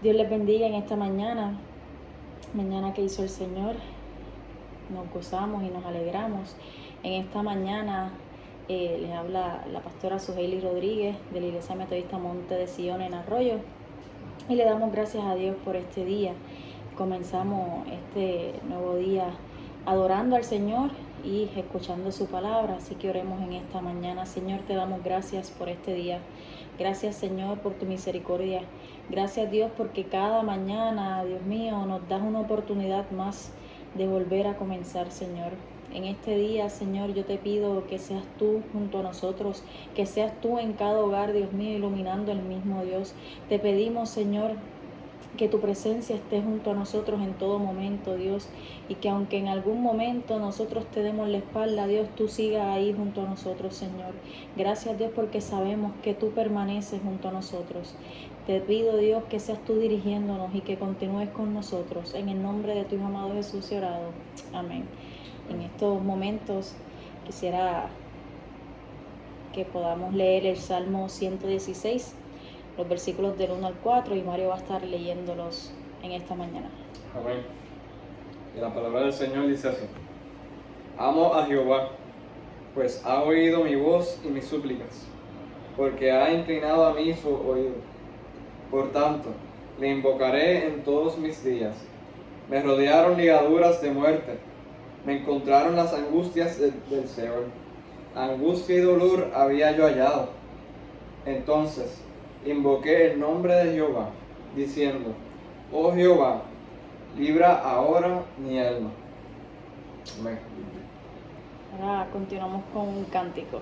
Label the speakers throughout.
Speaker 1: Dios les bendiga en esta mañana que hizo el Señor. Nos gozamos y nos alegramos. En esta mañana les habla la pastora Suheili Rodríguez de la Iglesia Metodista Monte de Sion en Arroyo. Y le damos gracias a Dios por este día. Comenzamos este nuevo día adorando al Señor y escuchando su palabra. Así que oremos en esta mañana. Señor, te damos gracias por este día. Gracias, Señor, por tu misericordia. Gracias, Dios, porque cada mañana, Dios mío, nos das una oportunidad más de volver a comenzar, Señor. En este día, Señor, yo te pido que seas tú junto a nosotros, que seas tú en cada hogar, Dios mío, iluminando el mismo Dios. Te pedimos, Señor, que tu presencia esté junto a nosotros en todo momento, Dios, y que aunque en algún momento nosotros te demos la espalda, Dios, tú sigas ahí junto a nosotros, Señor. Gracias, Dios, porque sabemos que tú permaneces junto a nosotros. Te pido, Dios, que seas tú dirigiéndonos y que continúes con nosotros. En el nombre de tu Hijo amado Jesús he orado. Amén. En estos momentos quisiera que podamos leer el Salmo 116, los versículos del 1 al 4, y Mario va a estar leyéndolos en esta mañana.
Speaker 2: Amén. Y la palabra del Señor dice así: Amo a Jehová, pues ha oído mi voz y mis súplicas, porque ha inclinado a mí su oído. Por tanto, le invocaré en todos mis días. Me rodearon ligaduras de muerte, me encontraron las angustias del Seol. Angustia y dolor había yo hallado. Entonces invoqué el nombre de Jehová, diciendo: Oh Jehová, libra ahora mi alma. Amén.
Speaker 1: Ahora continuamos con un cántico.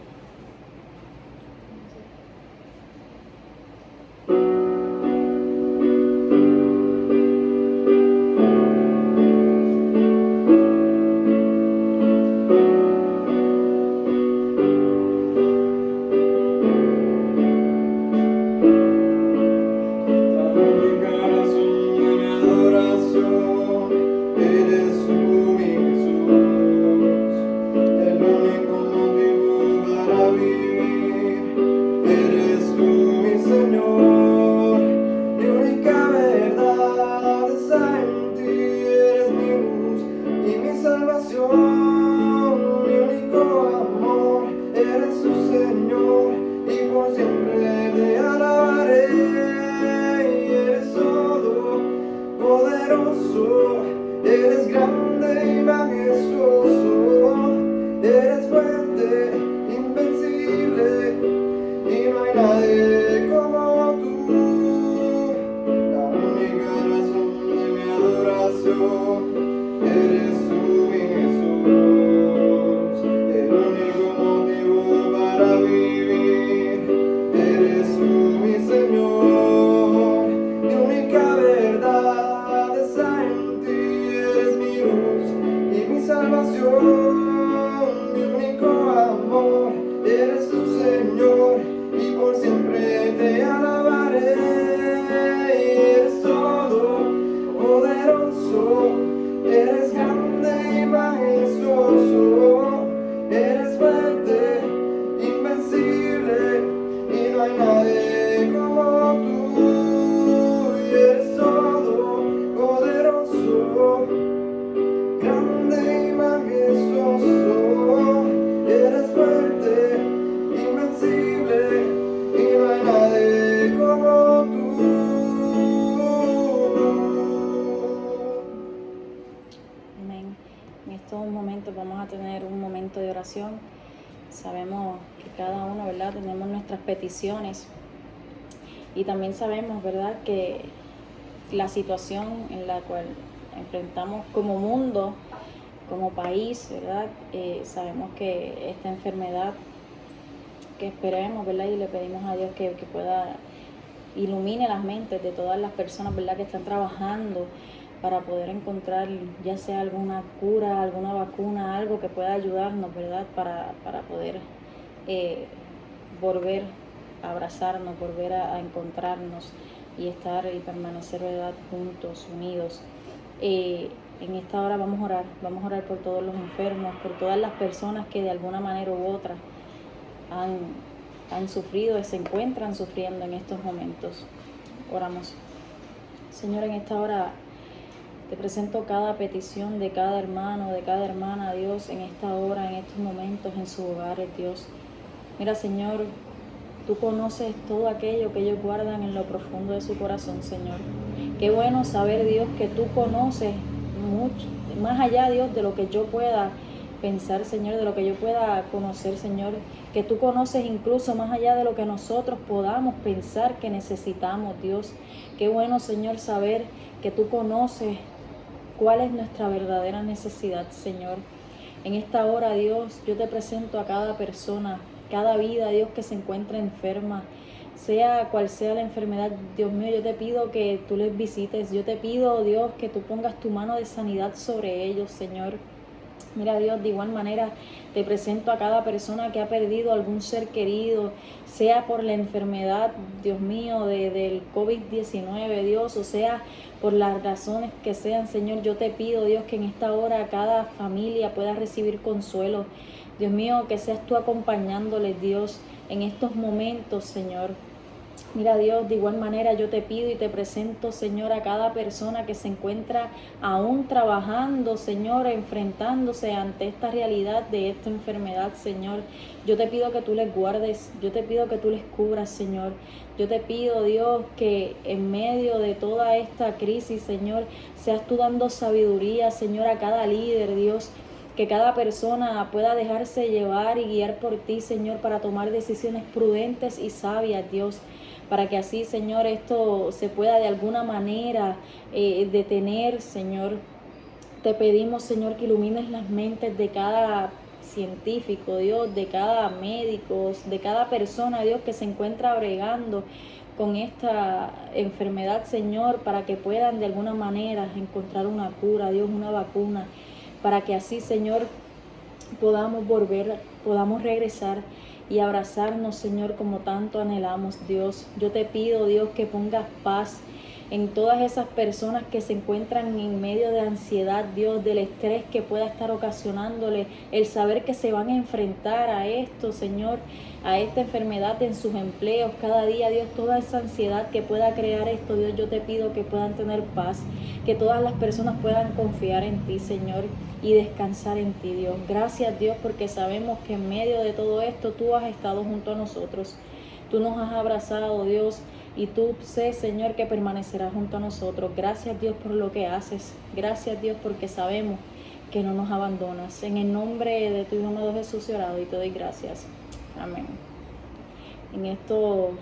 Speaker 3: Eres grande y majestuoso, eres fuerte, invencible, y no hay nadie como tú. La única razón de mi adoración eres tú, mi Jesús. El único motivo para vivir eres tú, mi Señor. Mi única verdad está en ti, eres mi luz y mi salvación. Mi único amor eres tu Señor, y por siempre te alabaré. Eres todo poderoso, eres grande y majestuoso, eres fuerte, invencible, y no hay nadie como tú. Y eres todo poderoso, grande y majestuoso, eres fuerte, invencible, y no hay nadie como tú.
Speaker 1: Amén. En estos momentos vamos a tener un momento de oración. Sabemos que cada uno, ¿verdad?, tenemos nuestras peticiones, y también sabemos, ¿verdad?, que la situación en la cual enfrentamos como mundo, como país, ¿verdad? Sabemos que esta enfermedad, que esperemos, ¿verdad?, y le pedimos a Dios que pueda ilumine las mentes de todas las personas, ¿verdad?, que están trabajando para poder encontrar ya sea alguna cura, alguna vacuna, algo que pueda ayudarnos, ¿verdad?, para poder volver a abrazarnos, volver a encontrarnos y estar y permanecer, ¿verdad?, juntos, unidos. En esta hora vamos a orar por todos los enfermos, por todas las personas que de alguna manera u otra han sufrido y se encuentran sufriendo en estos momentos. Oramos. Señor, en esta hora te presento cada petición de cada hermano, de cada hermana, Dios, en esta hora, en estos momentos, en sus hogares, Dios. Mira, Señor, tú conoces todo aquello que ellos guardan en lo profundo de su corazón, Señor. Qué bueno saber, Dios, que tú conoces mucho, más allá, Dios, de lo que yo pueda pensar, Señor, de lo que yo pueda conocer, Señor, que tú conoces incluso más allá de lo que nosotros podamos pensar que necesitamos, Dios. Qué bueno, Señor, saber que tú conoces cuál es nuestra verdadera necesidad, Señor. En esta hora, Dios, yo te presento a cada persona, cada vida, Dios, que se encuentra enferma, sea cual sea la enfermedad. Dios mío, yo te pido que tú les visites. Yo te pido, Dios, que tú pongas tu mano de sanidad sobre ellos, Señor. Mira, Dios, de igual manera te presento a cada persona que ha perdido algún ser querido, sea por la enfermedad, Dios mío, del COVID-19, Dios, o sea por las razones que sean, Señor. Yo te pido, Dios, que en esta hora cada familia pueda recibir consuelo. Dios mío, que seas tú acompañándoles, Dios, en estos momentos, Señor. Mira, Dios, de igual manera yo te pido y te presento, Señor, a cada persona que se encuentra aún trabajando, Señor, enfrentándose ante esta realidad de esta enfermedad, Señor. Yo te pido que tú les guardes, yo te pido que tú les cubras, Señor. Yo te pido, Dios, que en medio de toda esta crisis, Señor, seas tú dando sabiduría, Señor, a cada líder, Dios. Que cada persona pueda dejarse llevar y guiar por ti, Señor, para tomar decisiones prudentes y sabias, Dios. Para que así, Señor, esto se pueda de alguna manera detener, Señor. Te pedimos, Señor, que ilumines las mentes de cada científico, Dios, de cada médico, de cada persona, Dios, que se encuentra bregando con esta enfermedad, Señor, para que puedan de alguna manera encontrar una cura, Dios, una vacuna, para que así, Señor, podamos volver, podamos regresar y abrazarnos, Señor, como tanto anhelamos, Dios. Yo te pido, Dios, que pongas paz en todas esas personas que se encuentran en medio de ansiedad, Dios, del estrés que pueda estar ocasionándole, el saber que se van a enfrentar a esto, Señor, a esta enfermedad en sus empleos cada día, Dios, toda esa ansiedad que pueda crear esto, Dios, yo te pido que puedan tener paz, que todas las personas puedan confiar en ti, Señor, y descansar en ti, Dios. Gracias, Dios, porque sabemos que en medio de todo esto tú has estado junto a nosotros. Tú nos has abrazado, Dios, y tú sé, Señor, que permanecerás junto a nosotros. Gracias, Dios, por lo que haces. Gracias, Dios, porque sabemos que no nos abandonas. En el nombre de tu Hijo amado Jesús he orado y te doy gracias. Amén. En estos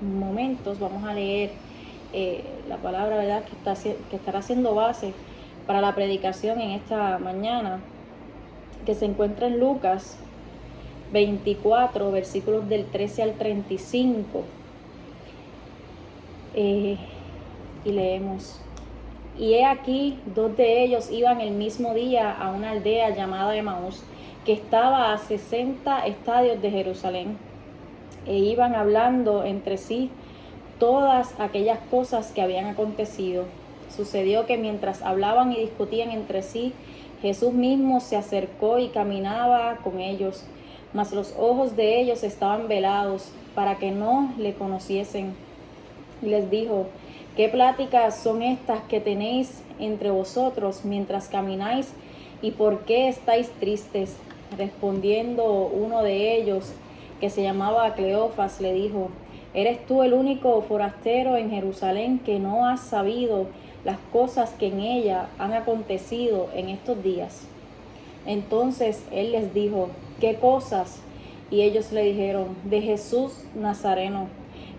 Speaker 1: momentos vamos a leer la palabra, ¿verdad?, que estará siendo base para la predicación en esta mañana, que se encuentra en Lucas 24, versículos del 13 al 35. Y leemos: y he aquí, 2 de ellos iban el mismo día a una aldea llamada Emaús, que estaba a 60 estadios de Jerusalén, e iban hablando entre sí todas aquellas cosas que habían acontecido. Sucedió que mientras hablaban y discutían entre sí, Jesús mismo se acercó y caminaba con ellos, mas los ojos de ellos estaban velados para que no le conociesen. Y les dijo: ¿qué pláticas son estas que tenéis entre vosotros mientras camináis? ¿Y por qué estáis tristes? Respondiendo uno de ellos, que se llamaba Cleofas, le dijo: ¿eres tú el único forastero en Jerusalén que no has sabido las cosas que en ella han acontecido en estos días? Entonces él les dijo: ¿qué cosas? Y ellos le dijeron: de Jesús Nazareno,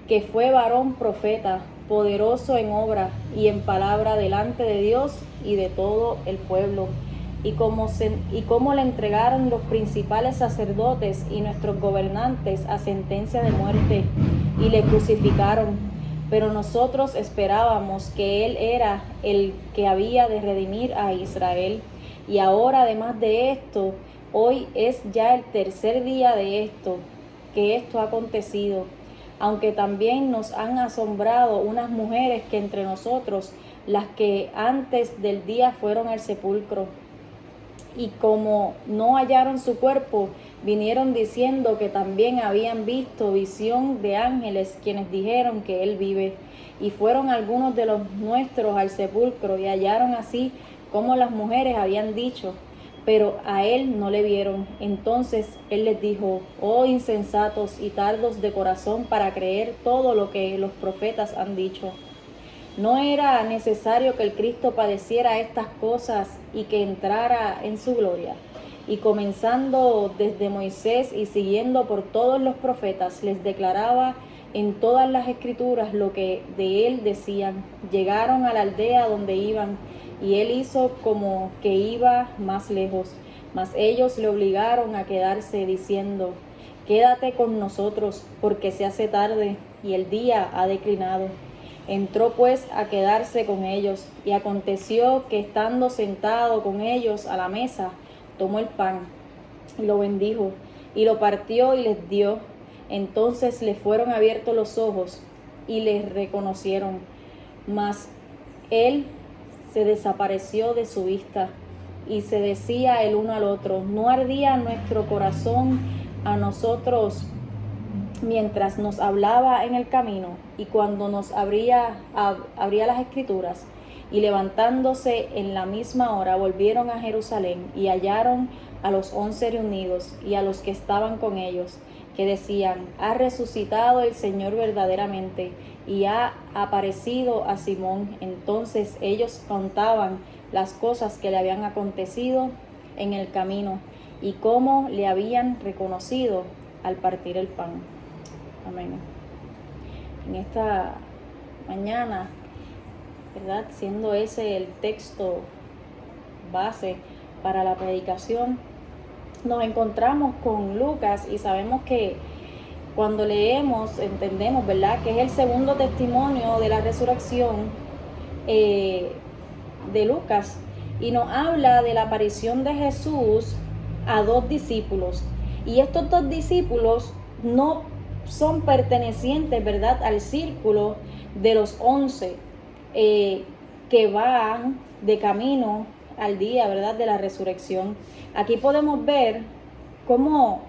Speaker 1: que fue varón profeta, poderoso en obra y en palabra delante de Dios y de todo el pueblo, y cómo le entregaron los principales sacerdotes y nuestros gobernantes a sentencia de muerte, y le crucificaron. Pero nosotros esperábamos que él era el que había de redimir a Israel. Y ahora, además de esto, hoy es ya el tercer día de que esto ha acontecido. Aunque también nos han asombrado unas mujeres que entre nosotros, las que antes del día fueron al sepulcro, Y como no hallaron su cuerpo, vinieron diciendo que también habían visto visión de ángeles, quienes dijeron que él vive. Y fueron algunos de los nuestros al sepulcro y hallaron así como las mujeres habían dicho, pero a él no le vieron. Entonces él les dijo: oh insensatos y tardos de corazón para creer todo lo que los profetas han dicho. ¿No era necesario que el Cristo padeciera estas cosas y que entrara en su gloria? Y comenzando desde Moisés y siguiendo por todos los profetas, les declaraba en todas las escrituras lo que de él decían. Llegaron a la aldea donde iban, y él hizo como que iba más lejos. Mas ellos le obligaron a quedarse, diciendo: quédate con nosotros, porque se hace tarde y el día ha declinado. Entró pues a quedarse con ellos, y aconteció que estando sentado con ellos a la mesa, tomó el pan, y lo bendijo, y lo partió y les dio. Entonces le fueron abiertos los ojos, y les reconocieron, mas él se desapareció de su vista. Y se decía el uno al otro: ¿no ardía nuestro corazón a nosotros mientras nos hablaba en el camino y cuando nos abría las escrituras? Y levantándose en la misma hora volvieron a Jerusalén y hallaron a los 11 reunidos y a los que estaban con ellos, que decían: ha resucitado el Señor verdaderamente y ha aparecido a Simón. Entonces ellos contaban las cosas que le habían acontecido en el camino y cómo le habían reconocido al partir el pan. Amén. En esta mañana, ¿verdad?, siendo ese el texto base para la predicación, nos encontramos con Lucas y sabemos que cuando leemos, entendemos, ¿verdad?, que es el segundo testimonio de la resurrección de Lucas, y nos habla de la aparición de Jesús a 2 discípulos. Y estos 2 discípulos no son pertenecientes, ¿verdad?, al círculo de los 11 que van de camino al día, ¿verdad?, de la resurrección. Aquí podemos ver cómo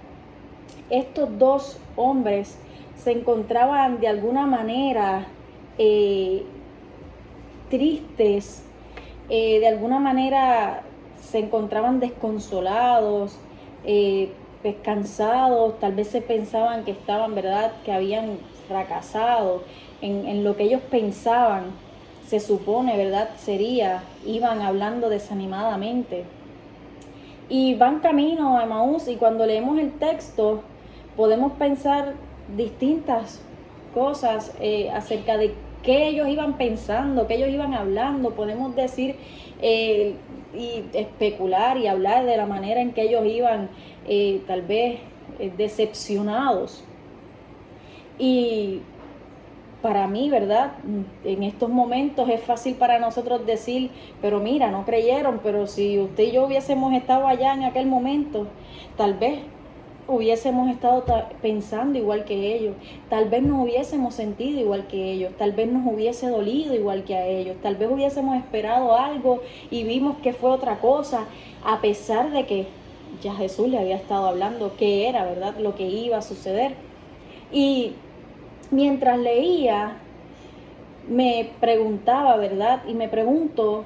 Speaker 1: estos 2 hombres se encontraban de alguna manera tristes, de alguna manera se encontraban desconsolados, pues cansados. Tal vez se pensaban que estaban, ¿verdad?, que habían fracasado en lo que ellos pensaban, se supone, ¿verdad?, iban hablando desanimadamente. Y van camino a Emaús, y cuando leemos el texto podemos pensar distintas cosas acerca de qué ellos iban pensando, qué ellos iban hablando. Podemos decir y especular y hablar de la manera en que ellos iban tal vez decepcionados. Y para mí, ¿verdad?, en estos momentos es fácil para nosotros decir: pero mira, no creyeron, pero si usted y yo hubiésemos estado allá en aquel momento, tal vez hubiésemos estado pensando igual que ellos, tal vez nos hubiésemos sentido igual que ellos, tal vez nos hubiese dolido igual que a ellos, tal vez hubiésemos esperado algo y vimos que fue otra cosa, a pesar de que ya Jesús le había estado hablando que era, ¿verdad?, lo que iba a suceder. Y mientras leía, me preguntaba, ¿verdad?, y me pregunto: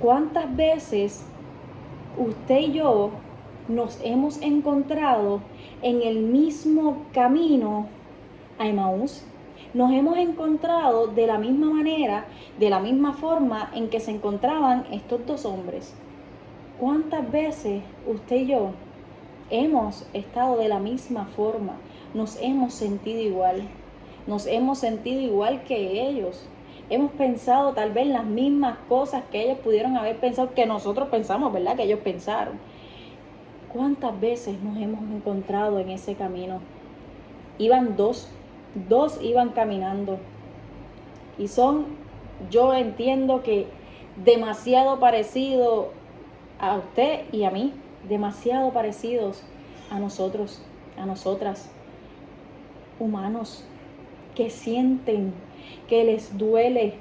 Speaker 1: ¿cuántas veces usted y yo nos hemos encontrado en el mismo camino a Emaús? Nos hemos encontrado de la misma manera, de la misma forma en que se encontraban estos 2 hombres. ¿Cuántas veces usted y yo hemos estado de la misma forma? Nos hemos sentido igual. Nos hemos sentido igual que ellos. Hemos pensado tal vez las mismas cosas que ellos pudieron haber pensado, que nosotros pensamos, ¿verdad?, que ellos pensaron. ¿Cuántas veces nos hemos encontrado en ese camino? Iban dos iban caminando. Y yo entiendo que demasiado parecidos a usted y a mí, demasiado parecidos a nosotros, a nosotras. Humanos que sienten, que les duele,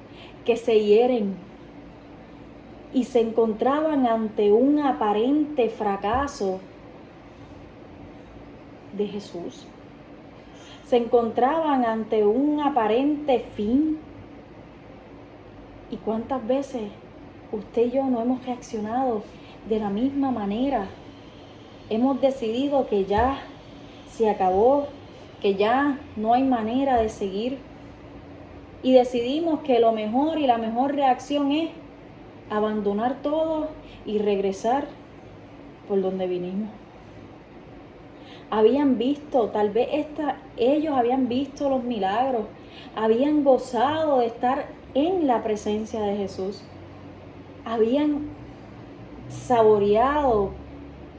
Speaker 1: que se hieren. y se encontraban ante un aparente fracaso de Jesús. Se encontraban ante un aparente fin. ¿Y cuántas veces usted y yo no hemos reaccionado de la misma manera? Hemos decidido que ya se acabó, que ya no hay manera de seguir. Y decidimos que lo mejor y la mejor reacción es abandonar todo y regresar por donde vinimos. Habían visto, tal vez ellos habían visto los milagros, habían gozado de estar en la presencia de Jesús, habían saboreado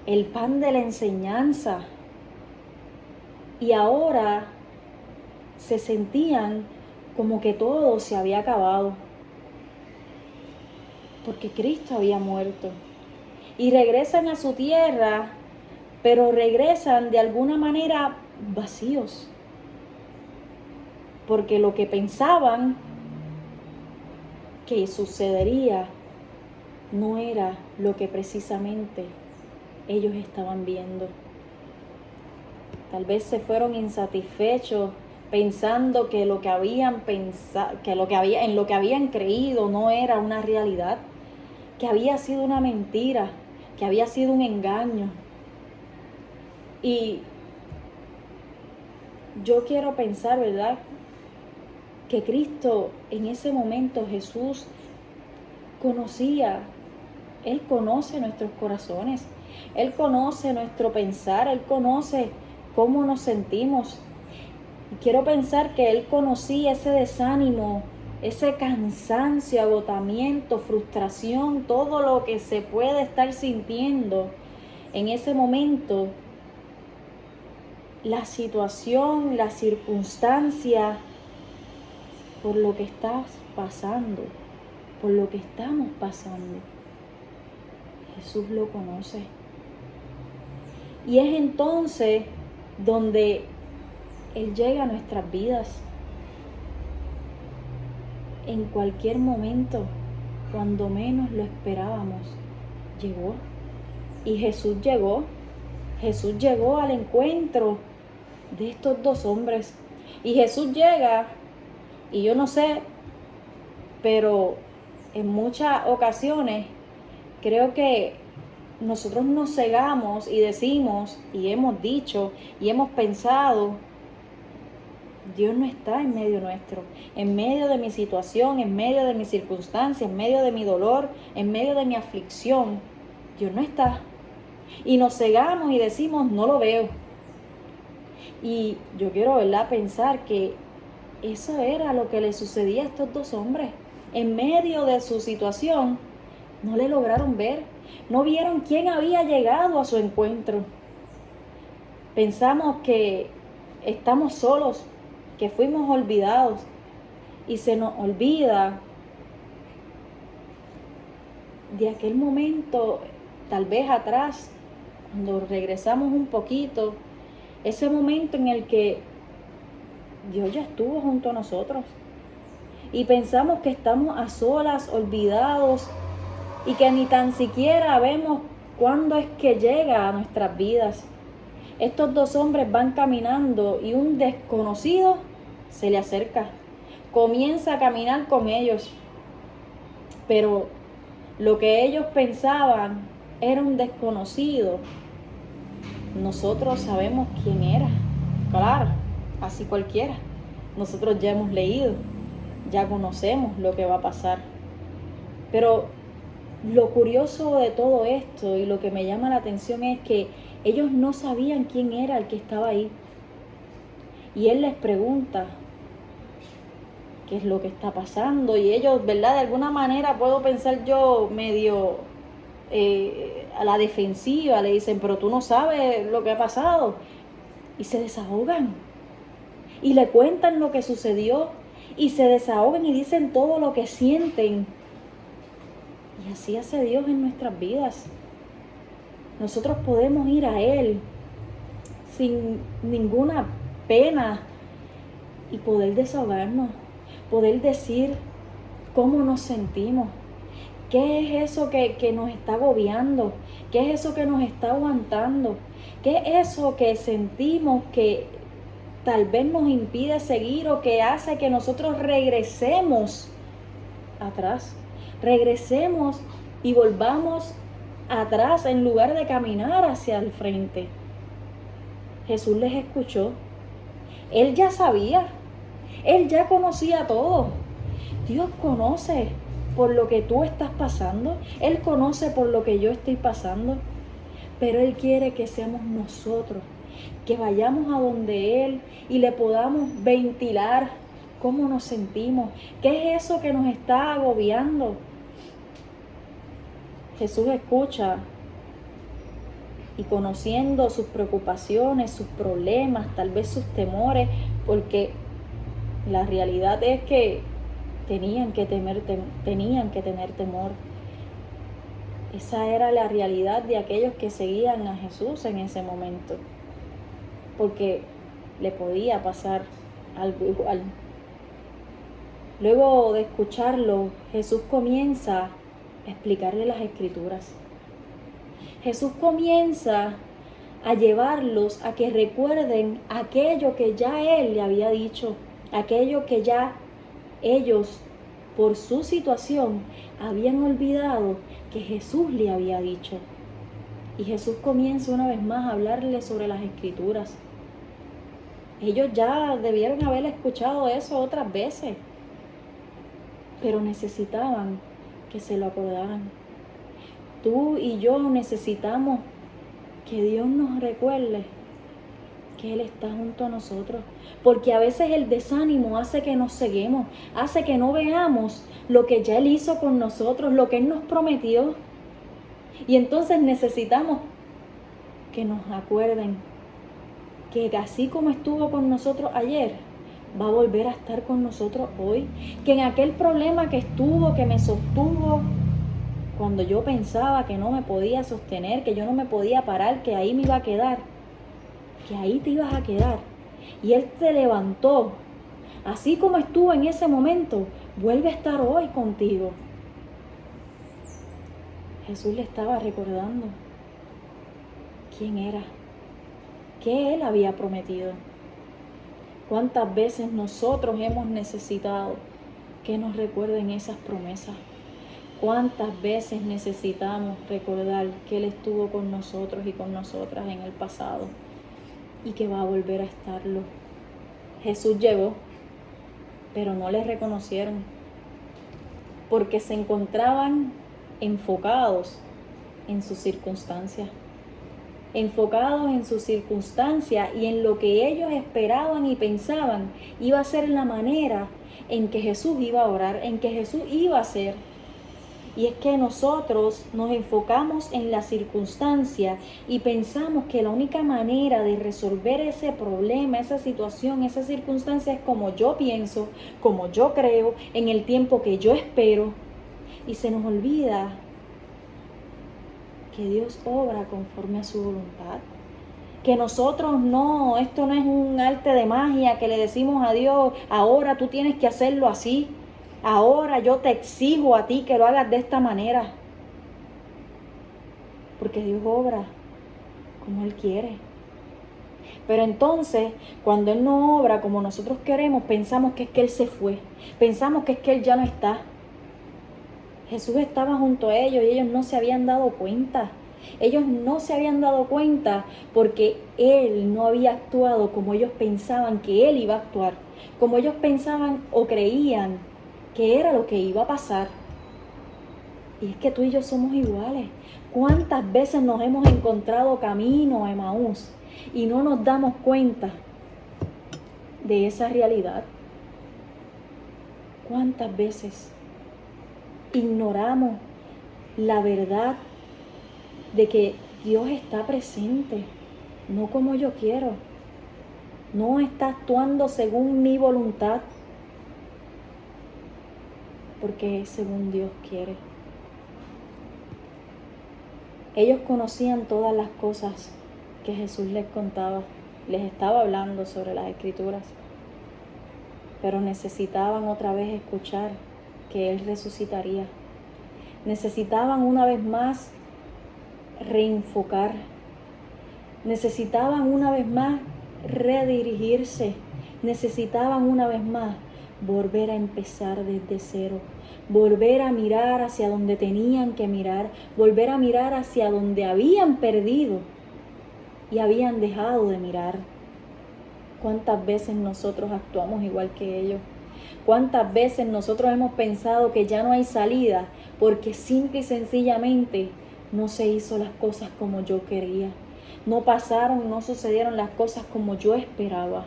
Speaker 1: el pan de la enseñanza y ahora se sentían como que todo se había acabado, porque Cristo había muerto. Y regresan a su tierra, pero regresan de alguna manera vacíos, porque lo que pensaban que sucedería no era lo que precisamente ellos estaban viendo. Tal vez se fueron insatisfechos pensando que lo que habían pensado, en lo que habían creído no era una realidad, que había sido una mentira, que había sido un engaño. Y yo quiero pensar, ¿verdad?, que Cristo en ese momento, Jesús, Él conoce nuestros corazones, Él conoce nuestro pensar, Él conoce cómo nos sentimos. Y quiero pensar que Él conocía ese desánimo, ese cansancio, agotamiento, frustración, todo lo que se puede estar sintiendo en ese momento. La situación, la circunstancia, por lo que estás pasando, por lo que estamos pasando. Jesús lo conoce. Y es entonces donde Él llega a nuestras vidas. En cualquier momento, cuando menos lo esperábamos, llegó. Y Jesús llegó al encuentro de estos dos hombres. Y Jesús llega, y yo no sé, pero en muchas ocasiones creo que nosotros nos cegamos y decimos, y hemos dicho, y hemos pensado, Dios no está en medio nuestro, en medio de mi situación, en medio de mi circunstancia, en medio de mi dolor, en medio de mi aflicción. Dios no está. Y nos cegamos y decimos, no lo veo. Y yo quiero, ¿verdad?, pensar que eso era lo que le sucedía a estos dos hombres. En medio de su situación, no le lograron ver. No vieron quién había llegado a su encuentro. Pensamos que estamos solos, que fuimos olvidados. Y se nos olvida de aquel momento, tal vez atrás, cuando regresamos un poquito, ese momento en el que Dios ya estuvo junto a nosotros. Y pensamos que estamos a solas, olvidados, y que ni tan siquiera vemos cuándo es que llega a nuestras vidas. Estos dos hombres van caminando y un desconocido se le acerca. Comienza a caminar con ellos. Pero lo que ellos pensaban era un desconocido. Nosotros sabemos quién era. Claro, así cualquiera. Nosotros ya hemos leído, ya conocemos lo que va a pasar. Pero lo curioso de todo esto y lo que me llama la atención es que ellos no sabían quién era el que estaba ahí. Y Él les pregunta qué es lo que está pasando. Y ellos, ¿verdad?, de alguna manera puedo pensar yo medio a la defensiva, le dicen, pero tú no sabes lo que ha pasado. Y se desahogan. Y le cuentan lo que sucedió. Y se desahogan y dicen todo lo que sienten. Y así hace Dios en nuestras vidas. Nosotros podemos ir a Él sin ninguna pena y poder desahogarnos, poder decir cómo nos sentimos. ¿Qué es eso que nos está agobiando? ¿Qué es eso que nos está aguantando? ¿Qué es eso que sentimos que tal vez nos impide seguir o que hace que nosotros regresemos atrás? Regresemos y volvamos atrás en lugar de caminar hacia el frente. Jesús les escuchó. Él ya sabía. Él ya conocía todo. Dios conoce por lo que tú estás pasando. Él conoce por lo que yo estoy pasando. Pero Él quiere que seamos nosotros, que vayamos a donde Él y le podamos ventilar cómo nos sentimos. ¿Qué es eso que nos está agobiando? Jesús escucha y conociendo sus preocupaciones, sus problemas, tal vez sus temores, porque la realidad es que tenían que tener temor. Esa era la realidad de aquellos que seguían a Jesús en ese momento, porque le podía pasar algo igual. Luego de escucharlo, Jesús comienza a explicarle las Escrituras. Jesús comienza a llevarlos a que recuerden aquello que ya Él le había dicho, aquello que ya ellos, por su situación, habían olvidado que Jesús le había dicho. Y Jesús comienza una vez más a hablarles sobre las Escrituras. Ellos ya debieron haber escuchado eso otras veces, pero necesitaban que se lo acordaran. Tú y yo necesitamos que Dios nos recuerde que Él está junto a nosotros, porque a veces el desánimo hace que nos ceguemos, hace que no veamos lo que ya Él hizo con nosotros, lo que Él nos prometió. Y entonces necesitamos que nos acuerden que así como estuvo con nosotros ayer, va a volver a estar con nosotros hoy, que en aquel problema que estuvo, que me sostuvo, cuando yo pensaba que no me podía sostener, que yo no me podía parar, que ahí me iba a quedar, que ahí te ibas a quedar. Y Él te levantó. Así como estuvo en ese momento, vuelve a estar hoy contigo. Jesús le estaba recordando quién era, qué Él había prometido. ¿Cuántas veces nosotros hemos necesitado que nos recuerden esas promesas? ¿Cuántas veces necesitamos recordar que Él estuvo con nosotros y con nosotras en el pasado y que va a volver a estarlo? Jesús llegó, pero no le reconocieron porque se encontraban enfocados en sus circunstancias. Enfocados en sus circunstancias y en lo que ellos esperaban y pensaban iba a ser la manera en que Jesús iba a orar, en que Jesús iba a hacer. Y es que nosotros nos enfocamos en la circunstancia y pensamos que la única manera de resolver ese problema, esa situación, esa circunstancia es como yo pienso, como yo creo, en el tiempo que yo espero. Y se nos olvida que Dios obra conforme a su voluntad. Que nosotros no, esto no es un arte de magia que le decimos a Dios, ahora tú tienes que hacerlo así. Ahora yo te exijo a ti que lo hagas de esta manera. Porque Dios obra como Él quiere. Pero entonces, cuando Él no obra como nosotros queremos, pensamos que es que Él se fue. Pensamos que es que Él ya no está. Jesús estaba junto a ellos y ellos no se habían dado cuenta. Ellos no se habían dado cuenta porque Él no había actuado como ellos pensaban que Él iba a actuar. Como ellos pensaban o creían que era lo que iba a pasar. Y es que tú y yo somos iguales. ¿Cuántas veces nos hemos encontrado camino a Emaús y no nos damos cuenta de esa realidad? ¿Cuántas veces ignoramos la verdad de que Dios está presente, no como yo quiero, no está actuando según mi voluntad, porque es según Dios quiere? Ellos conocían todas las cosas que Jesús les contaba, les estaba hablando sobre las Escrituras, pero necesitaban otra vez escuchar que Él resucitaría. necesitaban una vez más reenfocar, necesitaban una vez más redirigirse, necesitaban una vez más volver a empezar desde cero, volver a mirar hacia donde tenían que mirar, volver a mirar hacia donde habían perdido y habían dejado de mirar. ¿Cuántas veces nosotros actuamos igual que ellos? ¿Cuántas veces nosotros hemos pensado que ya no hay salida porque simple y sencillamente no se hizo las cosas como yo quería? No pasaron, no sucedieron las cosas como yo esperaba.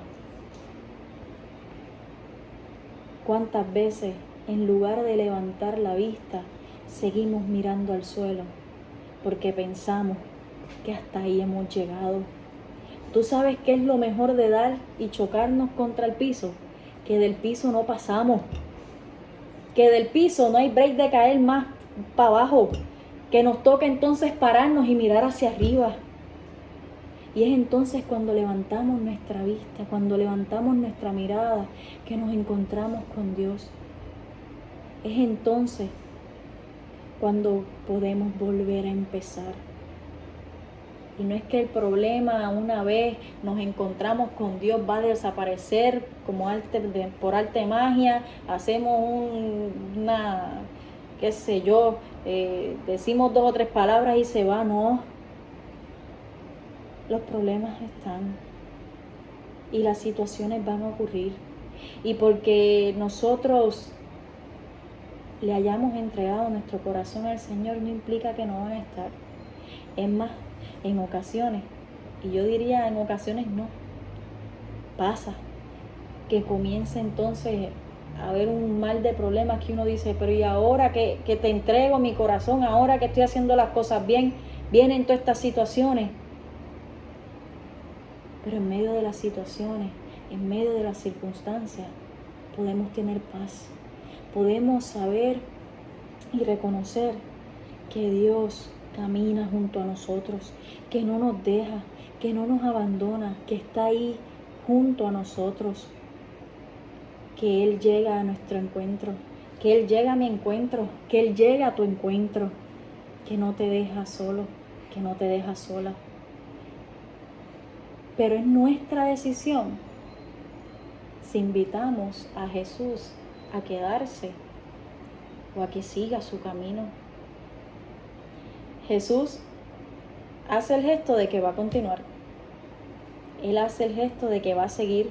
Speaker 1: ¿Cuántas veces en lugar de levantar la vista seguimos mirando al suelo porque pensamos que hasta ahí hemos llegado? ¿Tú sabes qué es lo mejor de dar y chocarnos contra el piso? Que del piso no pasamos, que del piso no hay break de caer más para abajo, que nos toca entonces pararnos y mirar hacia arriba. Y es entonces cuando levantamos nuestra vista, cuando levantamos nuestra mirada, que nos encontramos con Dios. Es entonces cuando podemos volver a empezar. Y no es que el problema, una vez nos encontramos con Dios, va a desaparecer como por arte de magia. Hacemos una, qué sé yo, decimos 2 o 3 palabras y se va. No. Los problemas están y las situaciones van a ocurrir. Y porque nosotros le hayamos entregado nuestro corazón al Señor no implica que no van a estar. Es más, en ocasiones, y yo diría en ocasiones no, pasa que comienza entonces a haber un mar de problemas que uno dice, pero y ahora que te entrego mi corazón, ahora que estoy haciendo las cosas bien, vienen todas estas situaciones. Pero en medio de las situaciones, en medio de las circunstancias, podemos tener paz, podemos saber y reconocer que Dios camina junto a nosotros, que no nos deja, que no nos abandona, que está ahí junto a nosotros, que Él llega a nuestro encuentro, que Él llega a mi encuentro, que Él llega a tu encuentro, que no te deja solo, que no te deja sola. Pero es nuestra decisión si invitamos a Jesús a quedarse o a que siga su camino. Jesús hace el gesto de que va a continuar. Él hace el gesto de que va a seguir.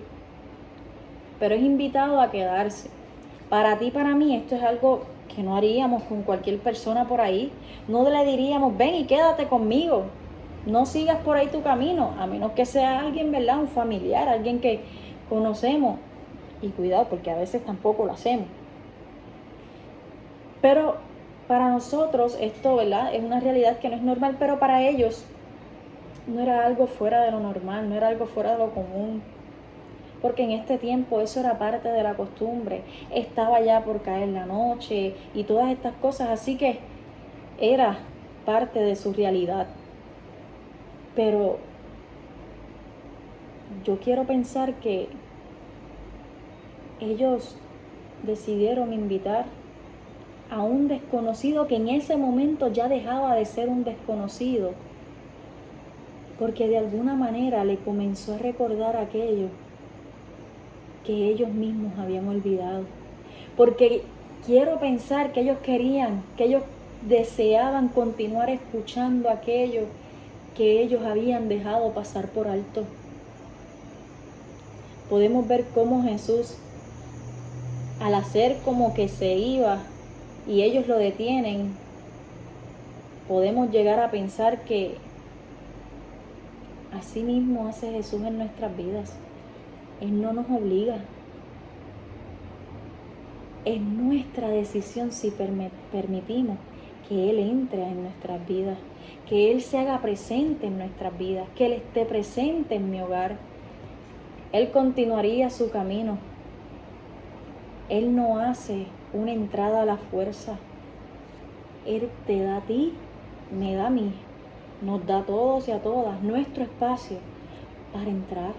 Speaker 1: Pero es invitado a quedarse. Para ti y para mí esto es algo que no haríamos con cualquier persona por ahí. No le diríamos, ven y quédate conmigo. No sigas por ahí tu camino. A menos que sea alguien, ¿verdad? Un familiar, alguien que conocemos. Y cuidado, porque a veces tampoco lo hacemos. Pero para nosotros esto, ¿verdad? Es una realidad que no es normal, pero para ellos no era algo fuera de lo normal, no era algo fuera de lo común. Porque en este tiempo eso era parte de la costumbre. Estaba ya por caer la noche y todas estas cosas, así que era parte de su realidad. Pero yo quiero pensar que ellos decidieron invitar a un desconocido que en ese momento ya dejaba de ser un desconocido, porque de alguna manera le comenzó a recordar aquello que ellos mismos habían olvidado. Porque quiero pensar que ellos querían, que ellos deseaban continuar escuchando aquello que ellos habían dejado pasar por alto. Podemos ver cómo Jesús, al hacer como que se iba y ellos lo detienen, podemos llegar a pensar que así mismo hace Jesús en nuestras vidas. Él no nos obliga. Es nuestra decisión si permitimos que Él entre en nuestras vidas, que Él se haga presente en nuestras vidas, que Él esté presente en mi hogar. Él continuaría su camino. Él no hace una entrada a la fuerza. Él te da a ti, me da a mí, nos da a todos y a todas nuestro espacio para entrar,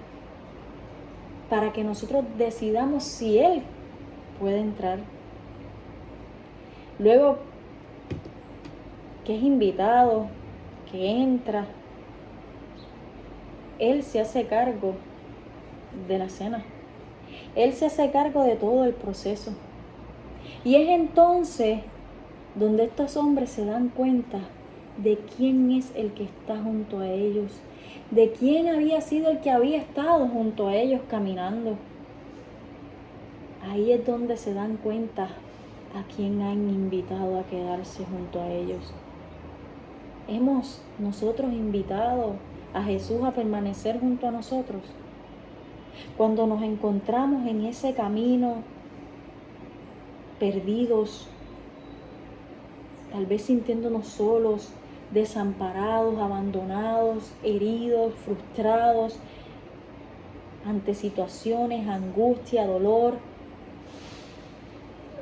Speaker 1: para que nosotros decidamos si Él puede entrar. Luego que es invitado, que entra, Él se hace cargo de la cena. Él se hace cargo de todo el proceso. Y es entonces donde estos hombres se dan cuenta de quién es el que está junto a ellos, de quién había sido el que había estado junto a ellos caminando. Ahí es donde se dan cuenta a quién han invitado a quedarse junto a ellos. ¿Hemos nosotros invitado a Jesús a permanecer junto a nosotros? Cuando nos encontramos en ese camino, perdidos, tal vez sintiéndonos solos, desamparados, abandonados, heridos, frustrados, ante situaciones, angustia, dolor,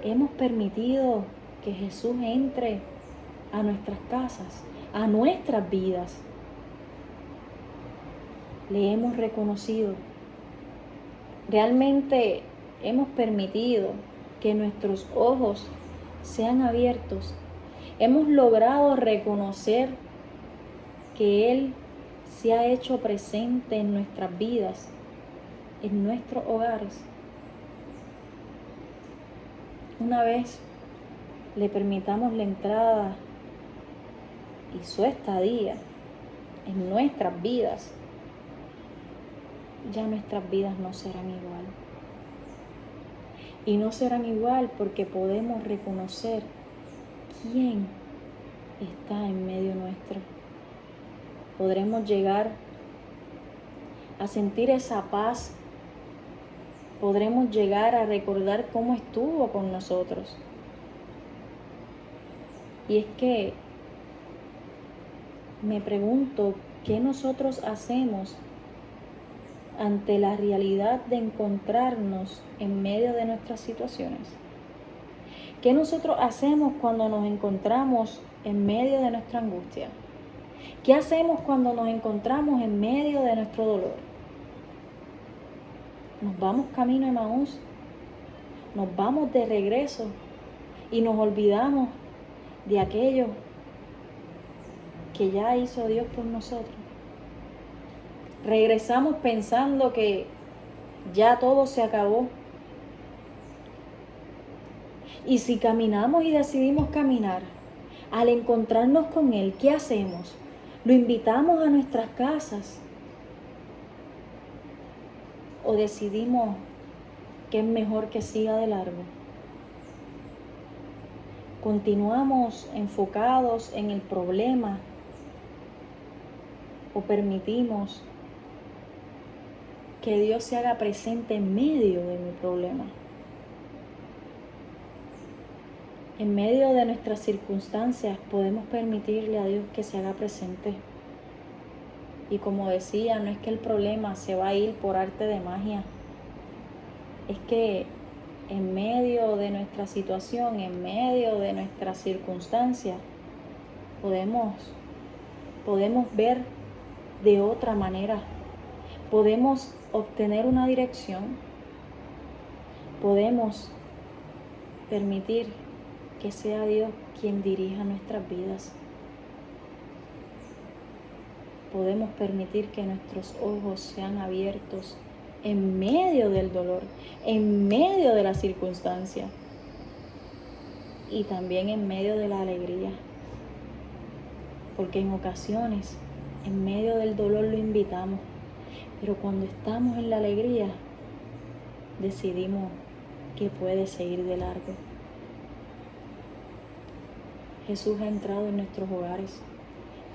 Speaker 1: hemos permitido que Jesús entre a nuestras casas, a nuestras vidas. Le hemos reconocido. Realmente hemos permitido que nuestros ojos sean abiertos. Hemos logrado reconocer que Él se ha hecho presente en nuestras vidas, en nuestros hogares. Una vez le permitamos la entrada y su estadía en nuestras vidas, ya nuestras vidas no serán igual. Y no serán igual porque podemos reconocer quién está en medio nuestro. Podremos llegar a sentir esa paz. Podremos llegar a recordar cómo estuvo con nosotros. Y es que me pregunto, ¿qué nosotros hacemos ante la realidad de encontrarnos en medio de nuestras situaciones? ¿Qué nosotros hacemos cuando nos encontramos en medio de nuestra angustia? ¿Qué hacemos cuando nos encontramos en medio de nuestro dolor? Nos vamos camino a Emaús, nos vamos de regreso y nos olvidamos de aquello que ya hizo Dios por nosotros. Regresamos pensando que ya todo se acabó. Y si caminamos y decidimos caminar, al encontrarnos con Él, ¿qué hacemos? ¿Lo invitamos a nuestras casas? ¿O decidimos que es mejor que siga de largo? ¿Continuamos enfocados en el problema? ¿O permitimos que Dios se haga presente en medio de mi problema? En medio de nuestras circunstancias podemos permitirle a Dios que se haga presente. Y como decía, no es que el problema se va a ir por arte de magia. Es que en medio de nuestra situación, en medio de nuestras circunstancias, podemos ver de otra manera. Podemos obtener una dirección. Podemos permitir que sea Dios quien dirija nuestras vidas. Podemos permitir que nuestros ojos sean abiertos en medio del dolor, en medio de la circunstancia y también en medio de la alegría. Porque en ocasiones, en medio del dolor lo invitamos, pero cuando estamos en la alegría, decidimos que puede seguir de largo. Jesús ha entrado en nuestros hogares.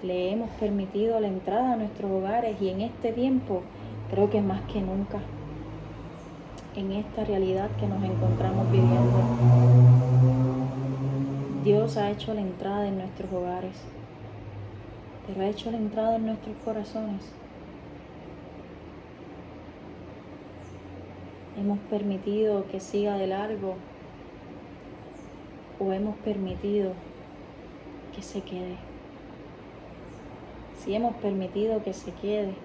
Speaker 1: Le hemos permitido la entrada a nuestros hogares y en este tiempo, creo que más que nunca, en esta realidad que nos encontramos viviendo, Dios ha hecho la entrada en nuestros hogares, pero ha hecho la entrada en nuestros corazones. ¿Hemos permitido que siga de largo o hemos permitido que se quede? Si hemos permitido que se quede,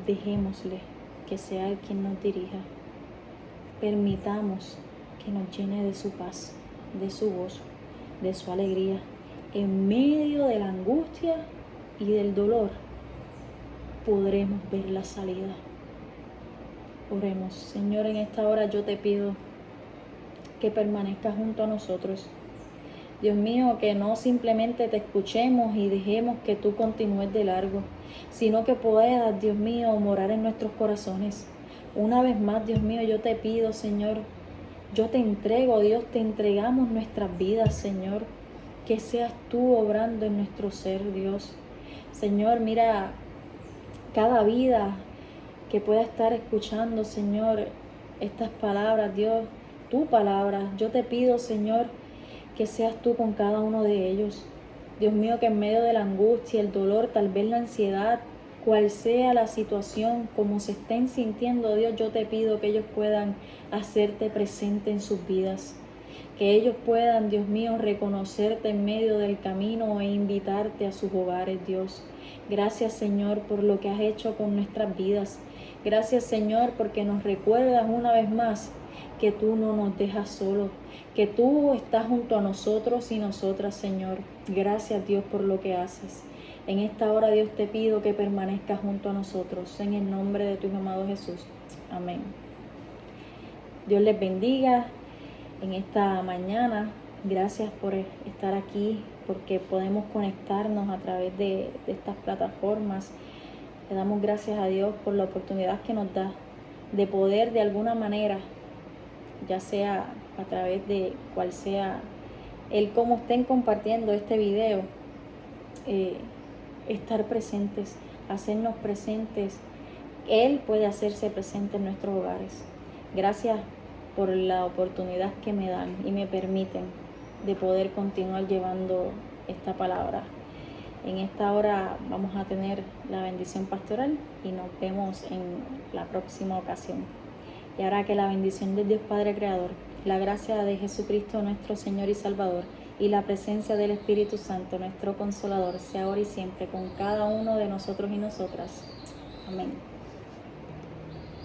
Speaker 1: dejémosle que sea Él quien nos dirija. Permitamos que nos llene de su paz, de su gozo, de su alegría. En medio de la angustia y del dolor, podremos ver la salida. Oremos. Señor, en esta hora yo te pido que permanezcas junto a nosotros. Dios mío, que no simplemente te escuchemos y dejemos que tú continúes de largo, sino que puedas, Dios mío, morar en nuestros corazones. Una vez más, Dios mío, yo te pido, Señor, yo te entrego, Dios, te entregamos nuestras vidas, Señor, que seas tú obrando en nuestro ser, Dios. Señor, mira cada vida que pueda estar escuchando, Señor, estas palabras, Dios, tu palabra. Yo te pido, Señor, que seas tú con cada uno de ellos. Dios mío, que en medio de la angustia, el dolor, tal vez la ansiedad, cual sea la situación, como se estén sintiendo, Dios, yo te pido que ellos puedan hacerte presente en sus vidas. Que ellos puedan, Dios mío, reconocerte en medio del camino e invitarte a sus hogares, Dios. Gracias, Señor, por lo que has hecho con nuestras vidas. Gracias, Señor, porque nos recuerdas una vez más que tú no nos dejas solos, que tú estás junto a nosotros y nosotras, Señor. Gracias, Dios, por lo que haces. En esta hora, Dios, te pido que permanezcas junto a nosotros, en el nombre de tu amado Jesús. Amén. Dios les bendiga en esta mañana. Gracias por estar aquí, porque podemos conectarnos a través de estas plataformas. Le damos gracias a Dios por la oportunidad que nos da de poder de alguna manera, ya sea a través de cual sea el cómo estén compartiendo este video, estar presentes, hacernos presentes. Él puede hacerse presente en nuestros hogares. Gracias por la oportunidad que me dan y me permiten de poder continuar llevando esta palabra. En esta hora vamos a tener la bendición pastoral y nos vemos en la próxima ocasión. Y ahora que la bendición de Dios Padre Creador, la gracia de Jesucristo nuestro Señor y Salvador y la presencia del Espíritu Santo, nuestro Consolador, sea ahora y siempre con cada uno de nosotros y nosotras. Amén.